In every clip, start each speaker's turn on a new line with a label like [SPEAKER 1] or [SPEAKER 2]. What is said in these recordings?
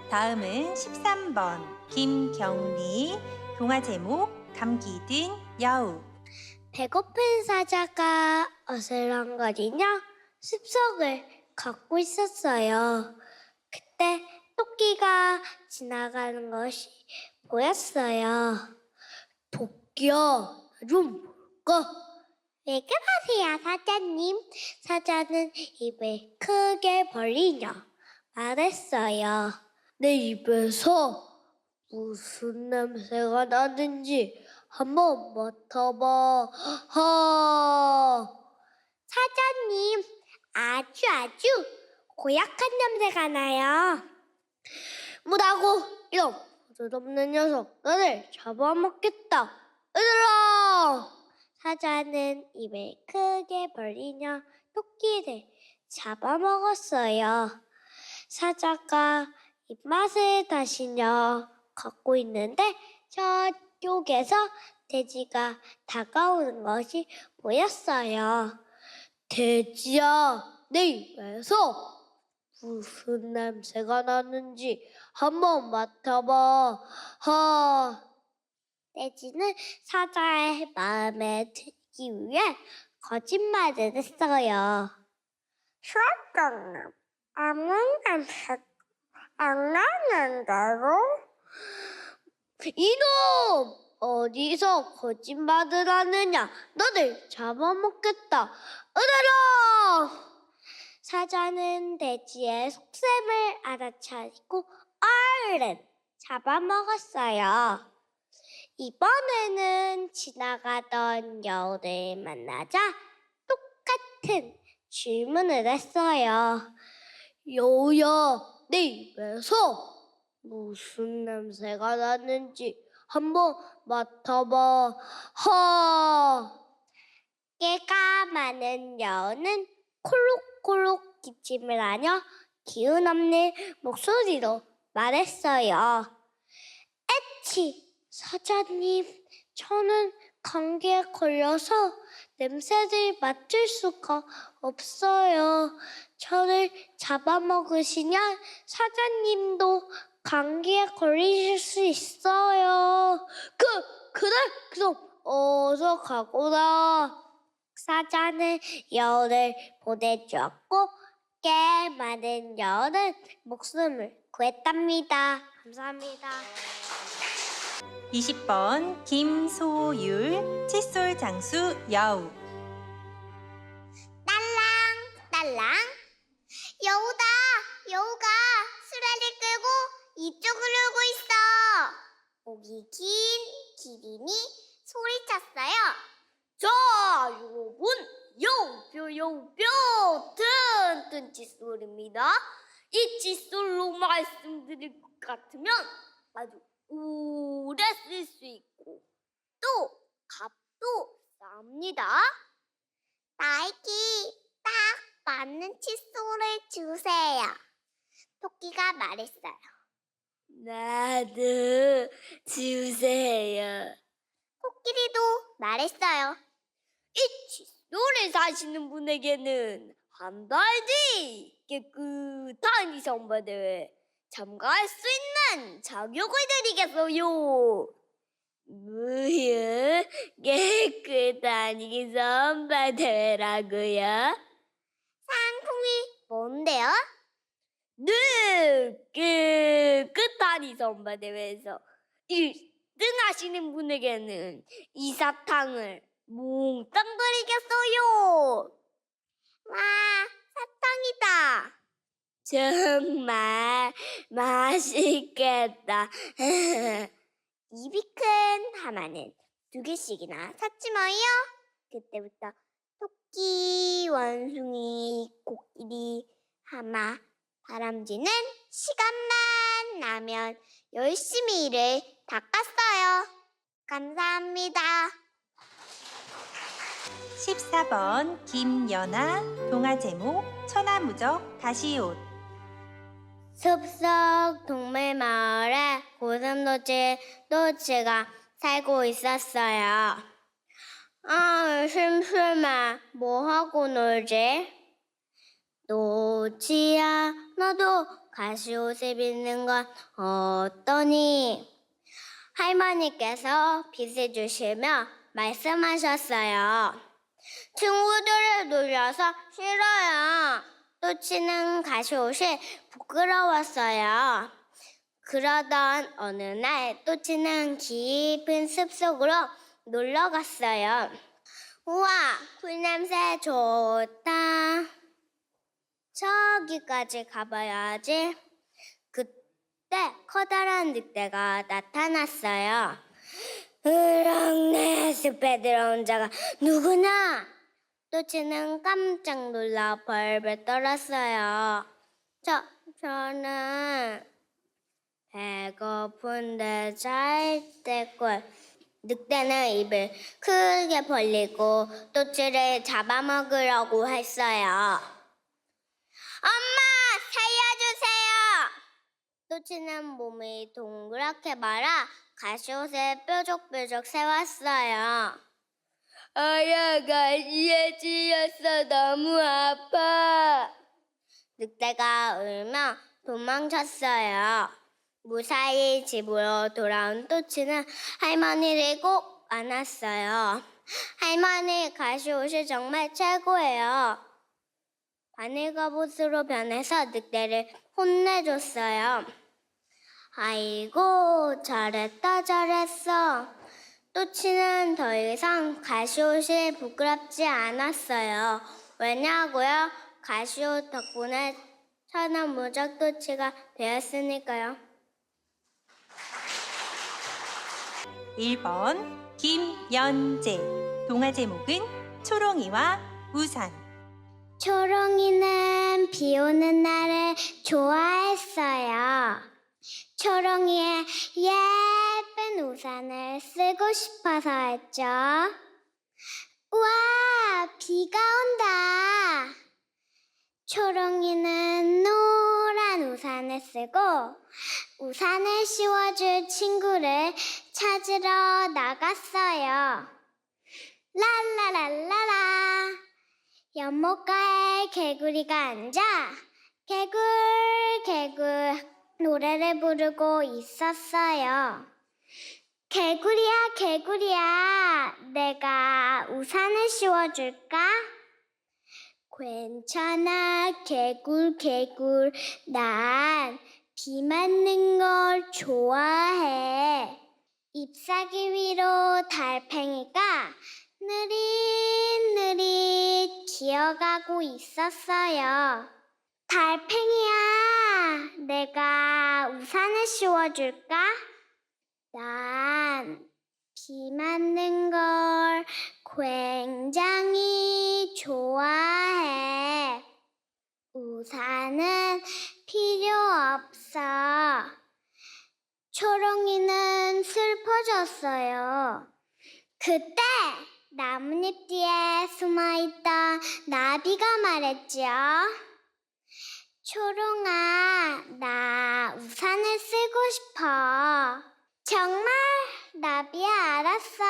[SPEAKER 1] 다음은 13번 김경리. 동화 제목 감기 든 여우.
[SPEAKER 2] 배고픈 사자가 어슬렁거리며 습석을 걷고 있었어요. 그때 토끼가 지나가는 것이 보였어요. 토끼야, 나 좀 볼까? 왜 그러세요, 사자님? 사자는 입을 크게 벌리며 말했어요. 내 입에서 무슨 냄새가 나는지 한번 맡아봐. 사자님, 아주 고약한 냄새가 나요. 뭐라고? 이런 버릇없는 녀석, 너를 잡아먹겠다. 얘들아! 사자는 입을 크게 벌리며 토끼를 잡아먹었어요. 사자가 입맛을 다시며 걷고 있는데 저쪽에서 돼지가 다가오는 것이 보였어요. 돼지야, 내 입에서 무슨 냄새가 나는지 한번 맡아봐. 돼지는 사자의 마음에 들기 위해 거짓말을 했어요. 사자님, 아무 냄새 안 나는데요? 이놈! 어디서 거짓말을 하느냐? 너를 잡아먹겠다. 으르렁! 사자는 돼지의 속셈을 알아차리고 얼른 잡아먹었어요. 이번에는 지나가던 여우를 만나자 똑같은 질문을 했어요. 여우야, 내 입에서 무슨 냄새가 나는지 한번 맡아봐. 깨가 많은 여우는 콜록콜록 기침을 하며 기운 없는 목소리로 말했어요. 에치, 사자님, 저는 감기에 걸려서 냄새를 맡을 수가 없어요. 저를 잡아먹으시면 사자님도 감기에 걸리실 수 있어요. 그래? 그럼 어서 가거라. 사자는 여우를 보내주었고 꽤 많은 여우는 목숨을 구했답니다. 감사합니다.
[SPEAKER 1] 20번 김소율. 칫솔 장수 여우.
[SPEAKER 2] 딸랑 여우다. 여우가 수레를 끌고 이쪽으로 오고 있어. 목이 긴 기린이 소리쳤어요. 자, 여러분, 여우뼈 튼튼 칫솔입니다. 이 칫솔로 말씀드릴 것 같으면 아주 오래 쓸 수 있고 또 값도 쌉니다. 나에게 딱 맞는 칫솔을 주세요. 토끼가 말했어요. 나도 주세요. 코끼리도 말했어요. 이 칫솔을 사시는 분에게는 한 달 뒤 깨끗한 이 선바대회에 참가할 수 있는 자격을 드리겠어요. 뭐요? 깨끗한 이 선바대회라고요? 상품이 뭔데요? 네, 깨끗한 이 선바대회에서 1등 하시는 분에게는 이 사탕을 몽땅 드리겠어요. 와, 사탕이다. 정말 맛있겠다. 입이 큰 하마는 2개씩이나 샀지 뭐요. 그때부터 토끼, 원숭이, 코끼리, 하마, 다람쥐는 시간만 나면 열심히 일을 닦았어요. 감사합니다.
[SPEAKER 1] 14번 김연아. 동화 제목 천하무적 다시옷.
[SPEAKER 2] 숲속 동물마을에 고슴도치가 살고 있었어요. 아, 심심해. 뭐하고 놀지? 또치야, 너도 가시옷을 빚는 건 어떠니? 할머니께서 빚을 주시며 말씀하셨어요. 친구들을 놀려서 싫어요. 또치는 가시옷이 부끄러웠어요. 그러던 어느 날 또치는 깊은 숲속으로 놀러 갔어요. 우와, 풀냄새 좋다. 저기까지 가봐야지. 그때 커다란 늑대가 나타났어요. 으랑내 숲에 들어온 자가 누구나? 또치는 깜짝 놀라 벌벌 떨었어요. 저는 배고픈데 잘때꿀. 늑대는 입을 크게 벌리고 또치를 잡아먹으려고 했어요. 엄마, 살려주세요! 또치는 몸이 동그랗게 말아 가시옷에 뾰족뾰족 세웠어요. 가시에 찔렸어. 너무 아파. 늑대가 울며 도망쳤어요. 무사히 집으로 돌아온 또치는 할머니를 꼭 안았어요. 할머니, 가시옷이 정말 최고예요. 바늘갑옷으로 변해서 늑대를 혼내줬어요. 아이고, 잘했다 잘했어. 또치는 더 이상 가시옷이 부끄럽지 않았어요. 왜냐고요? 가시옷 덕분에 천하무적 또치가 되었으니까요.
[SPEAKER 1] 1번 김연재. 동화 제목은 초롱이와 우산.
[SPEAKER 2] 초롱이는 비 오는 날을 좋아했어요. 초롱이의 예쁜 우산을 쓰고 싶어서였죠. 우와, 비가 온다. 초롱이는 노란 우산을 쓰고 우산을 씌워줄 친구를 찾으러 나갔어요. 랄라랄라라. 연못가에 개구리가 앉아 개굴 개굴 노래를 부르고 있었어요. 개구리야 개구리야, 내가 우산을 씌워줄까? 괜찮아 개굴 개굴, 난 비 맞는 걸 좋아해. 잎사귀 위로 달팽이가 느릿느릿 기어가고 있었어요. 달팽이야, 내가 우산을 씌워줄까? 난 비 맞는 걸 굉장히 좋아해. 우산은 필요 없어. 초롱이는 슬퍼졌어요. 그때 나뭇잎 뒤에 숨어있던 나비가 말했죠. 초롱아, 나 우산을 쓰고 싶어. 정말? 나비야, 알았어.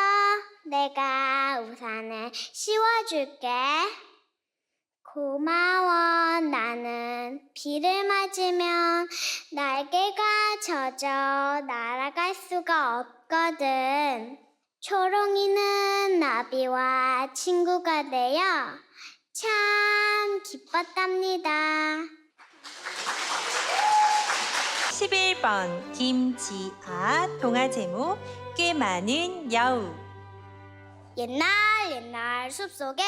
[SPEAKER 2] 내가 우산을 씌워줄게. 고마워. 나는 비를 맞으면 날개가 젖어 날아갈 수가 없거든. 초롱이는 나비와 친구가 되어 참 기뻤답니다.
[SPEAKER 1] 11번 김지아. 동화 제목 꽤 많은 여우.
[SPEAKER 2] 옛날 숲속에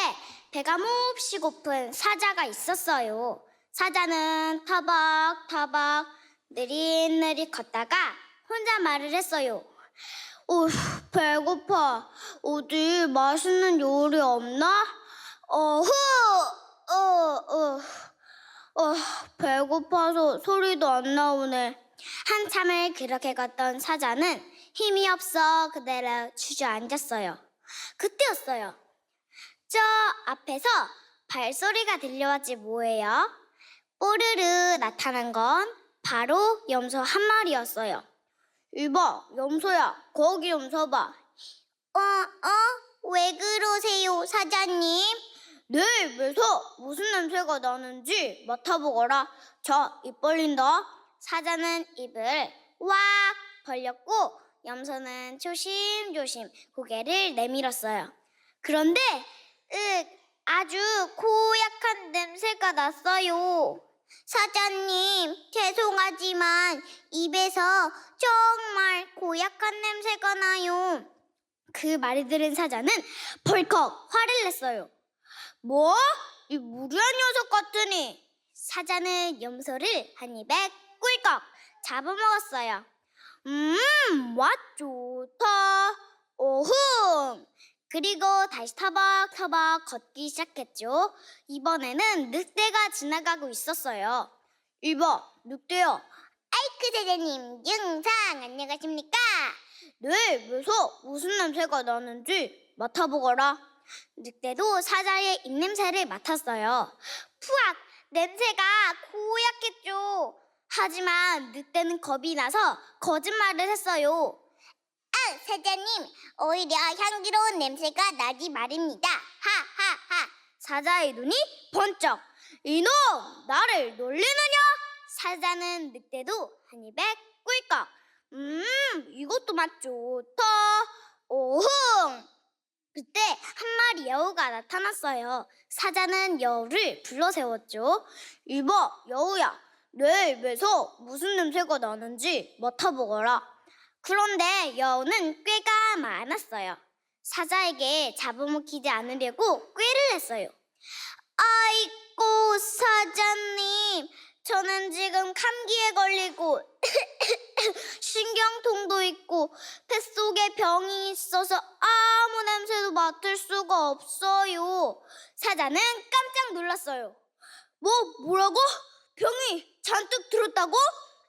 [SPEAKER 2] 배가 몹시 고픈 사자가 있었어요. 사자는 터벅터벅 느릿느릿 걷다가 혼자 말을 했어요. 배고파. 어디 맛있는 요리 없나? 배고파서 소리도 안 나오네. 한참을 그렇게 걷던 사자는 힘이 없어 그대로 주저앉았어요. 그때였어요. 저 앞에서 발소리가 들려왔지 뭐예요? 뽀르르 나타난 건 바로 염소 한 마리였어요. 이봐, 염소야, 거기 좀 서봐. 왜 그러세요, 사자님? 내 입에서 무슨 냄새가 나는지 맡아보거라. 자, 입 벌린다. 사자는 입을 왁 벌렸고 염소는 조심조심 고개를 내밀었어요. 그런데 아주 고약한 냄새가 났어요. 사자님, 죄송하지만 입에서 정말 고약한 냄새가 나요. 그 말을 들은 사자는 벌컥 화를 냈어요. 뭐? 이 무리한 녀석 같으니. 사자는 염소를 한 입에 꿀꺽 잡아먹었어요. 맛 좋다. 오흠. 그리고 다시 터벅터벅 걷기 시작했죠. 이번에는 늑대가 지나가고 있었어요. 이봐, 늑대야. 아이쿠 사자님, 영상 안녕하십니까? 내 입에서 무슨 냄새가 나는지 맡아보거라. 늑대도 사자의 입냄새를 맡았어요. 푸악! 냄새가 고약했죠. 하지만 늑대는 겁이 나서 거짓말을 했어요. 사자님, 오히려 향기로운 냄새가 나지 말입니다. 하하하. 사자의 눈이 번쩍. 이놈, 나를 놀리느냐? 사자는 늑대도 한 입에 꿀꺽. 이것도 맛 좋다. 오흥. 그때 한 마리 여우가 나타났어요. 사자는 여우를 불러 세웠죠. 이봐, 여우야. 내 입에서 무슨 냄새가 나는지 맡아보거라. 그런데 여우는 꾀가 많았어요. 사자에게 잡아먹히지 않으려고 꾀를 냈어요. 아이고, 사자님. 저는 지금 감기에 걸리고 신경통도 있고 뱃속에 병이 있어서 아무 냄새도 맡을 수가 없어요. 사자는 깜짝 놀랐어요. 뭐라고? 병이 잔뜩 들었다고?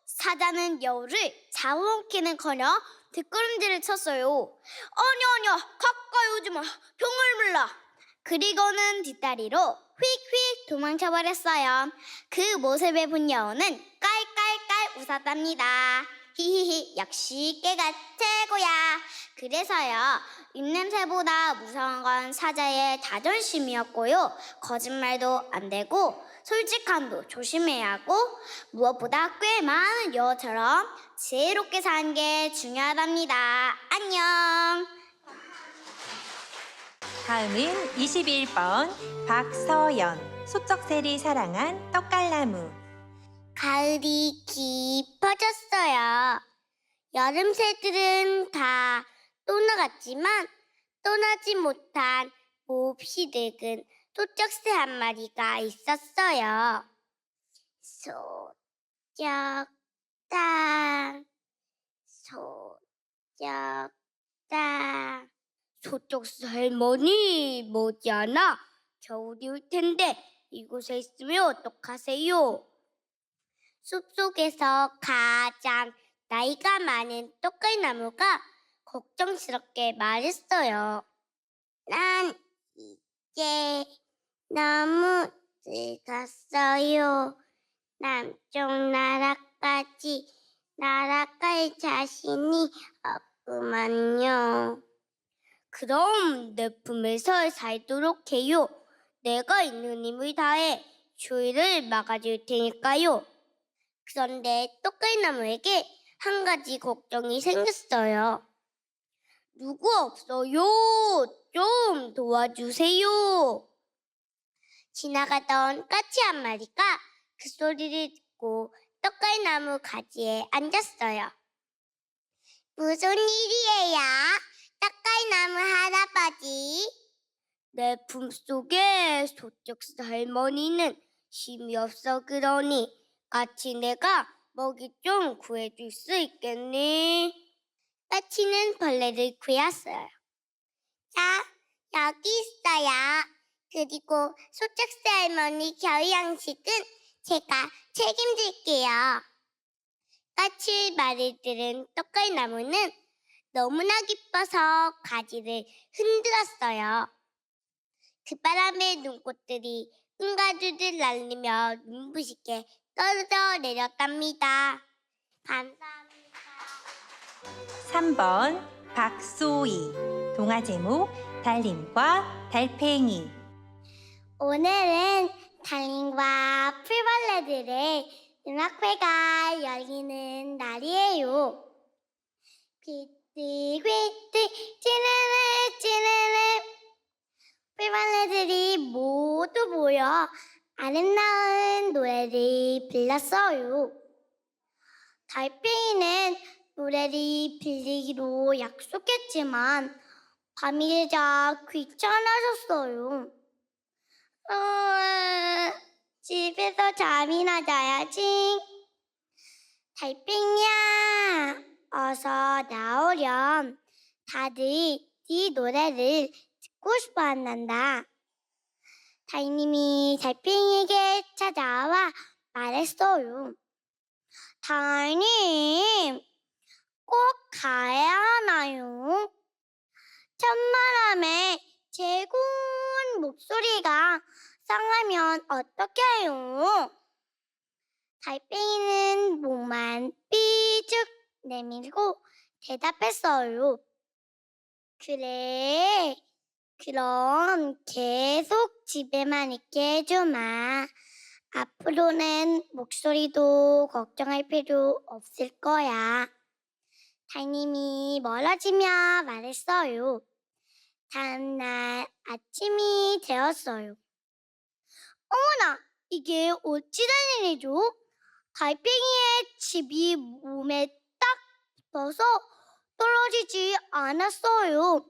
[SPEAKER 2] 사자는 여우를 잡아먹기는커녕 뒷걸음질을 쳤어요. 아니야, 가까이 오지 마. 병을 물라. 그리고는 뒷다리로 휙휙 도망쳐버렸어요. 그 모습을 본 여우는 깔깔깔 웃었답니다. 히히히, 역시 깨가 최고야. 그래서요, 입냄새보다 무서운 건 사자의 자존심이었고요. 거짓말도 안 되고 솔직함도 조심해야 하고 무엇보다 꽤 많은 여우처럼 지혜롭게 사는 게 중요하답니다. 안녕.
[SPEAKER 1] 다음은 21번 박서연. 소쩍새를 사랑한 떡갈나무.
[SPEAKER 2] 가을이 깊어졌어요. 여름 새들은 다 떠나갔지만 떠나지 못한 몹시 늙은 소쩍새 한 마리가 있었어요. 소쩍당, 소쩍당. 소쩍새 할머니, 머지않아 겨울이 올 텐데 이곳에 있으면 어떡하세요? 숲속에서 가장 나이가 많은 떡갈나무가 걱정스럽게 말했어요. 난 이제 너무 늙었어요. 남쪽 나라까지 날아갈 자신이 없구만요. 그럼 내 품에서 살도록 해요. 내가 있는 힘을 다해 추위를 막아줄 테니까요. 그런데 떡갈나무에게 한 가지 걱정이 생겼어요. 누구 없어요? 좀 도와주세요. 지나가던 까치 한 마리가 그 소리를 듣고 떡갈나무 가지에 앉았어요. 무슨 일이에요? 떡갈나무 할아버지. 내 품속에 소쩍새 할머니는 힘이 없어 그러니 까치 내가 먹이 좀 구해줄 수 있겠니? 까치는 벌레를 구했어요. 자, 여기 있어요. 그리고 소쩍새 할머니 겨울 양식은 제가 책임질게요. 까치 말을 들은 떡갈나무는 너무나 기뻐서 가지를 흔들었어요. 그 바람에 눈꽃들이 흥가주를 날리며 눈부시게 떨어져 내렸답니다. 감사합니다.
[SPEAKER 1] 3번 박소희. 동화 제목 달님과 달팽이.
[SPEAKER 2] 오늘은 달님과 풀벌레들의 음악회가 열리는 날이에요. 귀띠귀띠 찌르르 찌르르 풀벌레들이 모두 모여 아름다운 노래를 불렀어요. 달팽이는 노래를 빌리기로 약속했지만 밤이 되자 귀찮아졌어요. 집에서 잠이나 자야지. 달팽이야, 어서 나오렴. 다들 네 노래를 듣고 싶어 한단다. 달님이 달팽이에게 찾아와 말했어요. 달님, 꼭 가야 하나요? 찬바람에 제 고운 목소리가 상하면 어떡해요? 달팽이는 목만 삐죽 내밀고 대답했어요. 그래, 그럼 계속 집에만 있게 해주마. 앞으로는 목소리도 걱정할 필요 없을 거야. 달님이 멀어지며 말했어요. 다음날 아침이 되었어요. 어머나, 이게 어찌된 일이죠? 달팽이의 집이 몸에 딱 붙어서 떨어지지 않았어요.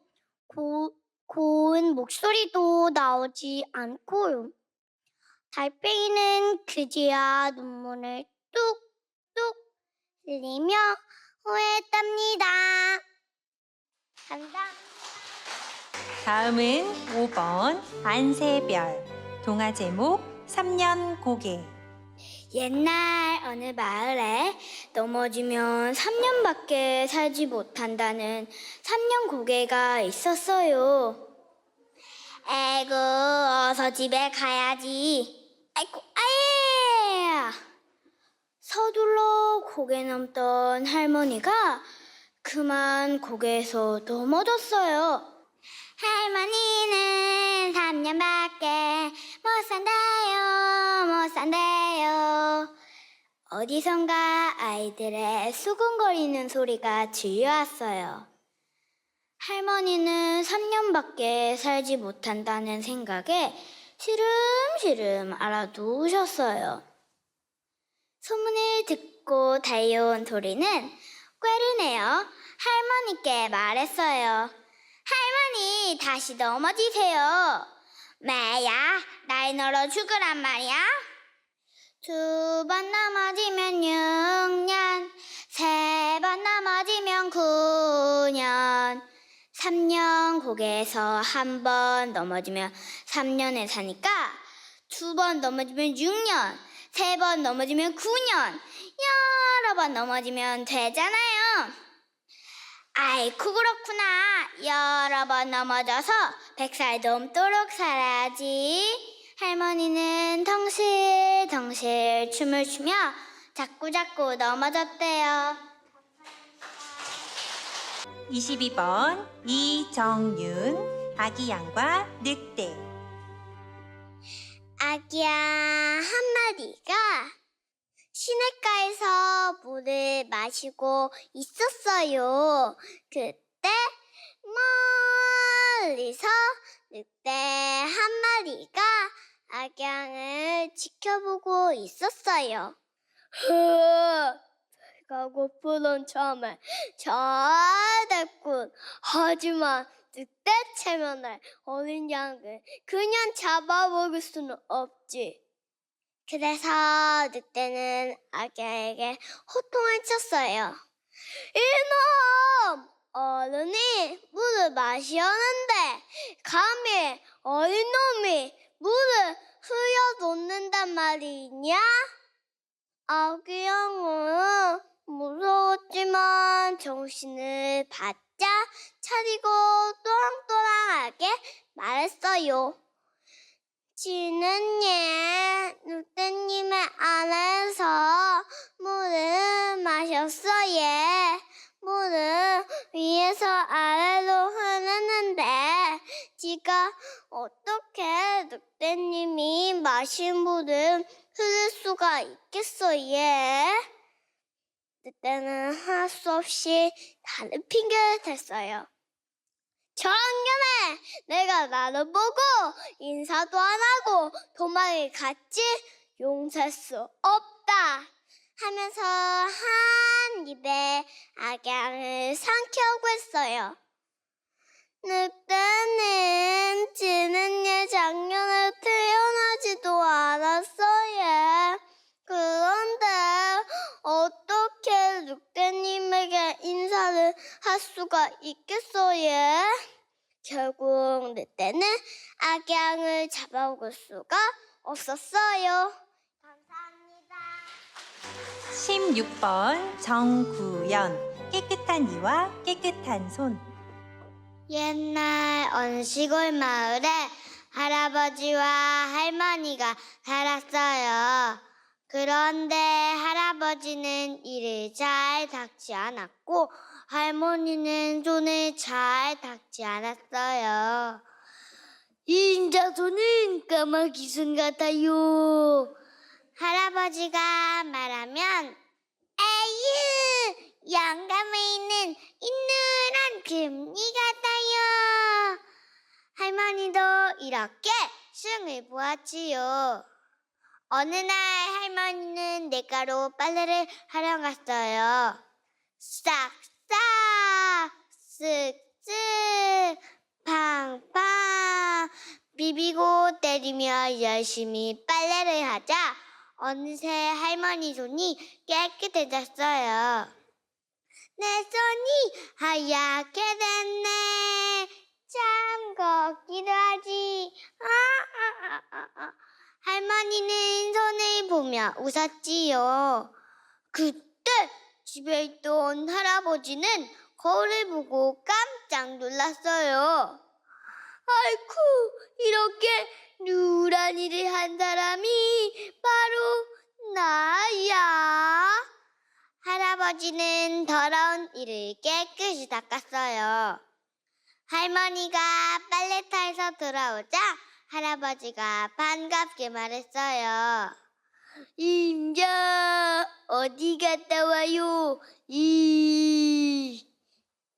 [SPEAKER 2] 고운 목소리도 나오지 않고요. 달팽이는 그제야 눈물을 뚝뚝 흘리며 후회했답니다. 감사합니다.
[SPEAKER 1] 다음은 5번 안새별. 동화 제목 3년 고개.
[SPEAKER 3] 옛날 어느 마을에 넘어지면 3년밖에 살지 못한다는 3년 고개가 있었어요. 에구, 어서 집에 가야지. 아이고, 아예! 서둘러 고개 넘던 할머니가 그만 고개에서 넘어졌어요. 할머니는 3년밖에 못 산다요, 못 산대요. 어디선가 아이들의 수근거리는 소리가 들려왔어요. 할머니는 3년밖에 살지 못한다는 생각에 시름시름 알아두셨어요. 소문을 듣고 달려온 도리는 꾀를 내어 할머니께 말했어요. 할머니, 다시 넘어지세요. 매야, 날 널어 죽으란 말이야. 2번 넘어지면 6년, 3번 넘어지면 9년, 3년 고개에서 1번 넘어지면 3년을 사니까 2번 넘어지면 6년, 3번 넘어지면 9년, 여러 번 넘어지면 되잖아요. 아이쿠, 그렇구나. 여러 번 넘어져서 100살 넘도록 살아야지. 할머니는 덩실덩실 춤을 추며 자꾸자꾸 넘어졌대요.
[SPEAKER 1] 22번 이정윤. 아기 양과 늑대.
[SPEAKER 2] 아기야 한 마리가 시냇가에서 물을 마시고 있었어요. 그때 멀리서 늑대 한 마리가 아기양을 지켜보고 있었어요. 배가 고프던 참에 잘 됐군. 하지만 늑대 체면에 어린 양을 그냥 잡아먹을 수는 없지. 그래서 늑대는 아기에게 호통을 쳤어요. 이놈! 어른이 물을 마시려는데 감히 어린 놈이 물을 흘려놓는단 말이냐? 아기 양은 무서웠지만 정신을 바짝 차리고 또랑또랑하게 말했어요. 지는 늑대님의 안에서 물을 마셨어. 예. 물을 위에서 아래로 흐르는데 지가 어떻게 늑대님이 마신 물을 흐를 수가 있겠어, 얘? 늑대는 할 수 없이 다른 핑계를 댔어요. 작년에 내가 나를 보고 인사도 안 하고 도망을 갔지 용서할 수 없다 하면서 한 입에 악양을 삼키려고 했어요. 늑대는 지는 얘 작년에 태어나지도 않았어요. 그런데 어떻게 늑대님에게 인사를 할 수가 있겠어요? 결국 늑대는 악양을 잡아올 수가 없었어요. 감사합니다.
[SPEAKER 1] 16번 정구연 깨끗한 이와 깨끗한 손.
[SPEAKER 2] 옛날 어느 시골 마을에 할아버지와 할머니가 살았어요. 그런데 할아버지는 이를 잘 닦지 않았고 할머니는 손을 잘 닦지 않았어요. 인자 손은 까마귀 손 같아요. 할아버지가 말하면 에휴 영감에 있는 인느란 금리 같아요. 할머니도 이렇게 숭을 보았지요. 어느 날 할머니는 냇가로 빨래를 하러 갔어요. 싹싹 쓱쓱 팡팡 비비고 때리며 열심히 빨래를 하자 어느새 할머니 손이 깨끗해졌어요. 내 손이 하얗게 됐네. 참 걷기도 하지. 할머니는 손을 보며 웃었지요. 그때 집에 있던 할아버지는 거울을 보고 깜짝 놀랐어요. 아이쿠, 이렇게 누런 일을 한 사람이 바로 나야. 할아버지는 더러운 이를 깨끗이 닦았어요. 할머니가 빨래터에서 돌아오자 할아버지가 반갑게 말했어요. 임자, 어디 갔다 와요?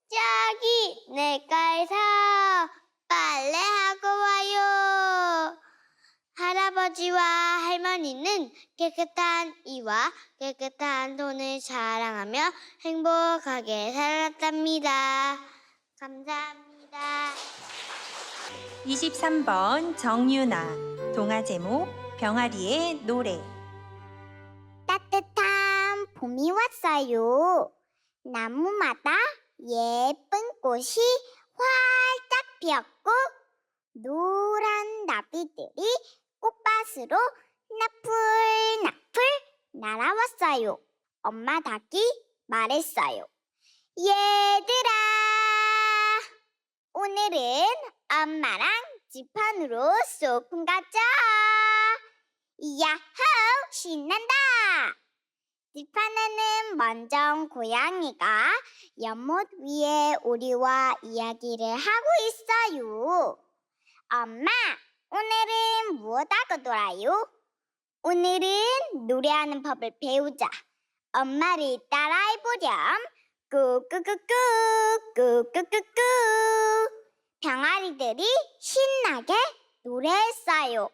[SPEAKER 2] 저기 냇가에서 빨래하고 와요. 할아버지와 할머니는 깨끗한 이와 깨끗한 손을 자랑하며 행복하게 살았답니다. 감사합니다.
[SPEAKER 1] 23번 정유나 동화 제목 병아리의 노래.
[SPEAKER 2] 따뜻한 봄이 왔어요. 나무마다 예쁜 꽃이 활짝 피었고 노란 나비들이 꽃밭으로 나풀나풀 날아왔어요. 엄마 닭이 말했어요. 얘들아, 오늘은 엄마랑 지판으로 소풍 가자. 야호, 신난다. 지판에는 먼저 고양이가 연못 위에 우리와 이야기를 하고 있어요. 엄마, 오늘은 무엇하고 놀아요? 오늘은 노래하는 법을 배우자. 엄마를 따라해보렴. 끄끄끄끄 끄끄끄끄. 병아리들이 신나게 노래했어요.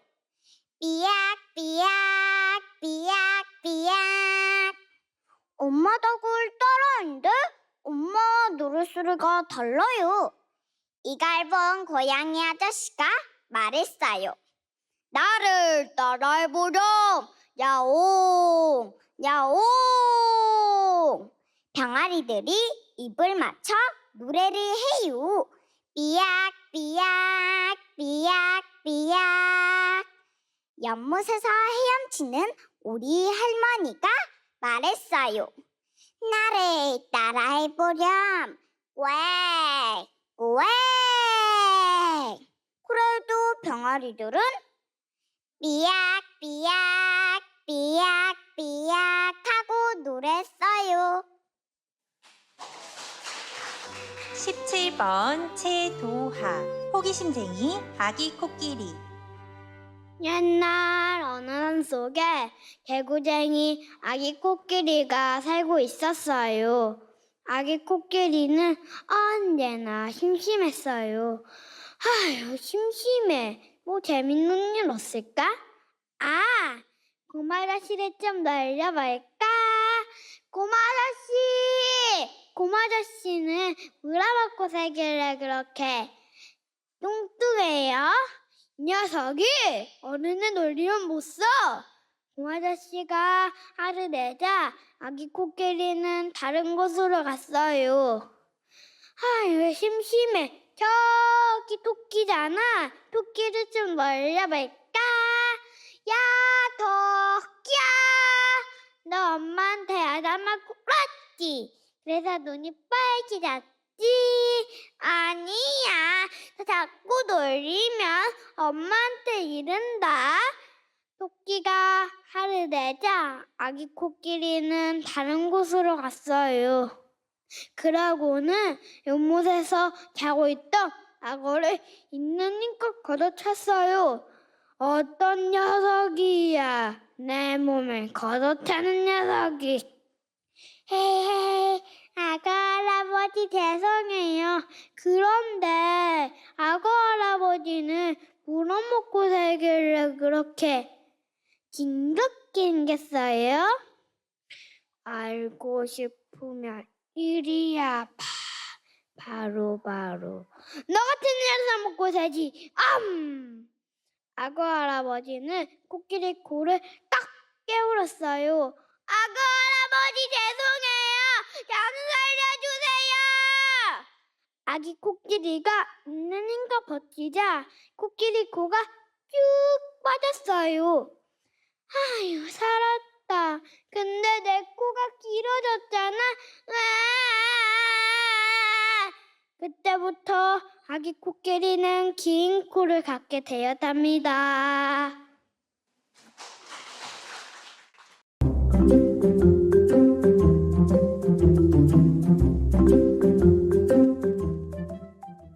[SPEAKER 2] 삐약삐약 삐약삐약. 엄마 닭을 따라하는데 엄마 노랫소리가 달라요. 이걸 본 고양이 아저씨가 말했어요. 나를 따라해보렴. 야옹 야옹. 병아리들이 입을 맞춰 노래를 해요. 삐약삐약 삐약삐약. 연못에서 헤엄치는 우리 할머니가 말했어요. 나를 따라해보렴. 꽥 꽥. 그래도 병아리들은 삐약삐약 삐약삐약 하고 노랬어요.
[SPEAKER 1] 7번 최도하 호기심쟁이 아기 코끼리.
[SPEAKER 2] 옛날 어느 산 속에 개구쟁이 아기 코끼리가 살고 있었어요. 아기 코끼리는 언제나 심심했어요. 아휴, 심심해. 뭐 재밌는 일 없을까? 아, 꼬마 아저씨를 좀 놀려볼까? 꼬마 아저씨! 꼬마 아저씨는 물어먹고 살길래 그렇게 뚱뚱해요? 이 녀석이 어른을 놀리면 못 써. 꼬마 아저씨가 화를 내자 아기 코끼리는 다른 곳으로 갔어요. 아유, 심심해. 저기 토끼잖아. 토끼를 좀 놀려볼까? 야, 토끼야! 너 엄마한테 아담아 굴었지? 그래서 눈이 빨개졌지? 아니야. 너 자꾸 놀리면 엄마한테 이른다. 토끼가 화를 내자 아기 코끼리는 다른 곳으로 갔어요. 그러고는 연못에서 자고 있던 악어를 있는 힘껏 걷어찼어요. 어떤 녀석이야, 내 몸을 걷어차는 녀석이. 헤헤, 악어 할아버지 죄송해요. 그런데 악어 할아버지는 물어먹고 살길래 그렇게 징그럽게 생겼어요? 알고 싶으면 이리 와봐. 바로 너 같은 녀석 먹고 살지. 악어 할아버지는 코끼리 코를 딱 깨물었어요. 악어 할아버지 죄송해요. 저는 살려주세요. 아기 코끼리가 있는 힘껏 버티자 코끼리 코가 쭉 빠졌어요. 아유, 살았다. 근데 내 코가 길어졌잖아. 그때부터 아기 코끼리는 긴 코를 갖게 되었답니다.